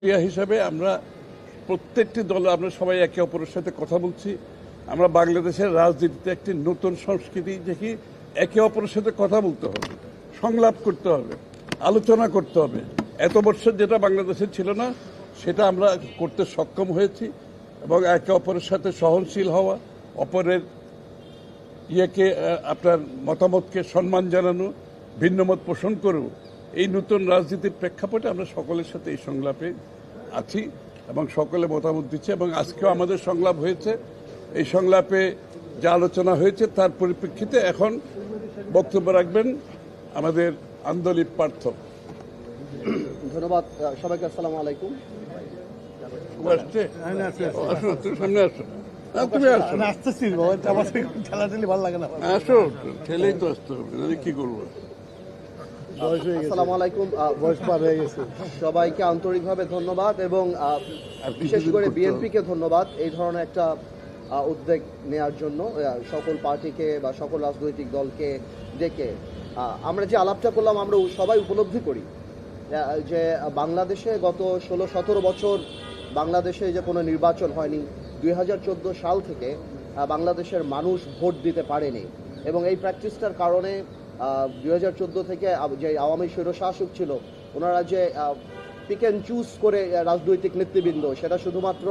ক্রিয়া হিসাবে আমরা প্রত্যেকটি দল আমরা সবাই একে অপরের সাথে কথা বলছি। আমরা বাংলাদেশের রাজনীতিতে একটি নতুন সংস্কৃতি দেখি, একে অপরের সাথে কথা বলতে হবে, সংলাপ করতে হবে, আলোচনা করতে হবে। এত বছর যেটা বাংলাদেশে ছিল না সেটা আমরা করতে সক্ষম হয়েছি এবং একে অপরের সাথে সহনশীল হওয়া, অপরের আপনার মতামতকে সম্মান জানানো, ভিন্নমত পোষণ করেও এই নতুন রাজনীতির প্রেক্ষাপটে আমরা সকলের সাথে এই সংলাপে আছি এবং সকলে মতামত দিচ্ছে এবং আজকেও আমাদের সংলাপ হয়েছে। এই সংলাপে যা আলোচনা হয়েছে তার পরিপ্রেক্ষিতে এখন বক্তব্য রাখবেন আমাদের আন্দোলিত পার্থ। ধন্যবাদ সবাইকে। আসসালামু আলাইকুম। সামনে আসো, তুমি আসো, আসো, ঠেলেই তো আসতে হবে, কি করবো। আসসালামু আলাইকুম। সবাইকে আন্তরিকভাবে ধন্যবাদ এবং বিশেষ করে বিএনপিকে ধন্যবাদ এই ধরনের একটা উদ্যোগ নেওয়ার জন্য। সকল পার্টিকে বা সকল রাজনৈতিক দলকে ডেকে আমরা যে আলাপটা করলাম, আমরা সবাই উপলব্ধি করি যে বাংলাদেশে গত 16-17 বছর বাংলাদেশে যে কোনো নির্বাচন হয়নি। 2014 সাল থেকে বাংলাদেশের মানুষ ভোট দিতে পারেনি এবং এই প্র্যাকটিসটার কারণে 2014 থেকে যে আওয়ামী স্বৈরশাসক ছিল ওনারা যে পিক অ্যান্ড চুজ করে রাজনৈতিক নেতৃবৃন্দ, সেটা শুধুমাত্র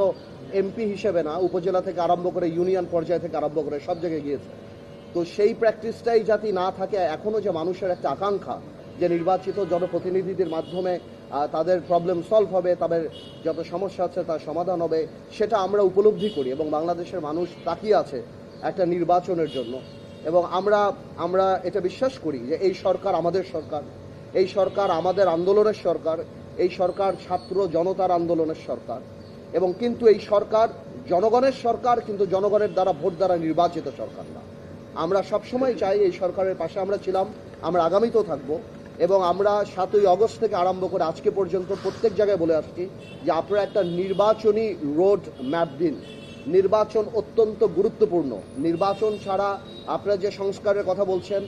এমপি হিসেবে না, উপজেলা থেকে আরম্ভ করে ইউনিয়ন পর্যায় থেকে আরম্ভ করে সব জায়গায় গিয়েছে। তো সেই প্র্যাকটিসটাই যাতে না থাকে, এখনও যে মানুষের একটা আকাঙ্ক্ষা যে নির্বাচিত জনপ্রতিনিধিদের মাধ্যমে তাদের প্রবলেম সলভ হবে, তাদের যত সমস্যা আছে তার সমাধান হবে, সেটা আমরা উপলব্ধি করি এবং বাংলাদেশের মানুষ তাকিয়ে আছে একটা নির্বাচনের জন্য। এবং আমরা এটা বিশ্বাস করি যে এই সরকার আমাদের সরকার, এই সরকার আমাদের আন্দোলনের সরকার, এই সরকার ছাত্র জনতার আন্দোলনের সরকার এবং কিন্তু এই সরকার জনগণের সরকার, কিন্তু জনগণের দ্বারা ভোট দ্বারা নির্বাচিত সরকার না। আমরা সবসময় চাই এই সরকারের পাশে আমরা ছিলাম, আমরা আগামীতেও থাকবো এবং আমরা 7ই অগস্ট থেকে আরম্ভ করে আজকে পর্যন্ত প্রত্যেক জায়গায় বলে আসছি যে আপনারা একটা নির্বাচনী রোড ম্যাপ দিন। নির্বাচন অত্যন্ত গুরুত্বপূর্ণ। নির্বাচন ছাড়া আপনারা যে সংস্কারের কথা বলছেন,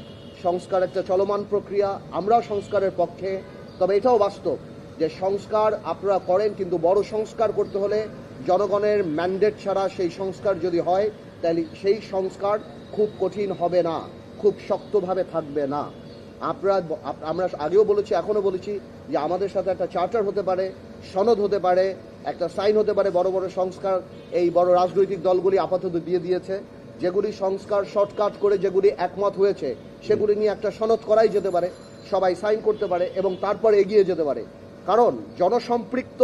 সংস্কার একটা চলমান প্রক্রিয়া, আমরাও সংস্কারের পক্ষে। তবে এটাও বাস্তব যে সংস্কার আপনারা করেন, কিন্তু বড় সংস্কার করতে হলে জনগণের ম্যান্ডেট ছাড়া সেই সংস্কার যদি হয় তাহলে সেই সংস্কার খুব কঠিন হবে না, খুব শক্তভাবে থাকবে না। আমরা আগেও বলেছি, এখনও বলেছি যে আমাদের সাথে একটা চার্টার হতে পারে, সনদ হতে পারে, একটা সাইন হতে পারে। বড় বড় সংস্কার এই বড় রাজনৈতিক দলগুলি আপাতত দিয়ে দিয়েছে। যেগুলি সংস্কার শর্টকাট করে যেগুলি একমত হয়েছে সেগুলি নিয়ে একটা সনদ করাই যেতে পারে, সবাই সাইন করতে পারে এবং তারপরে এগিয়ে যেতে পারে। কারণ জনসম্পৃক্ত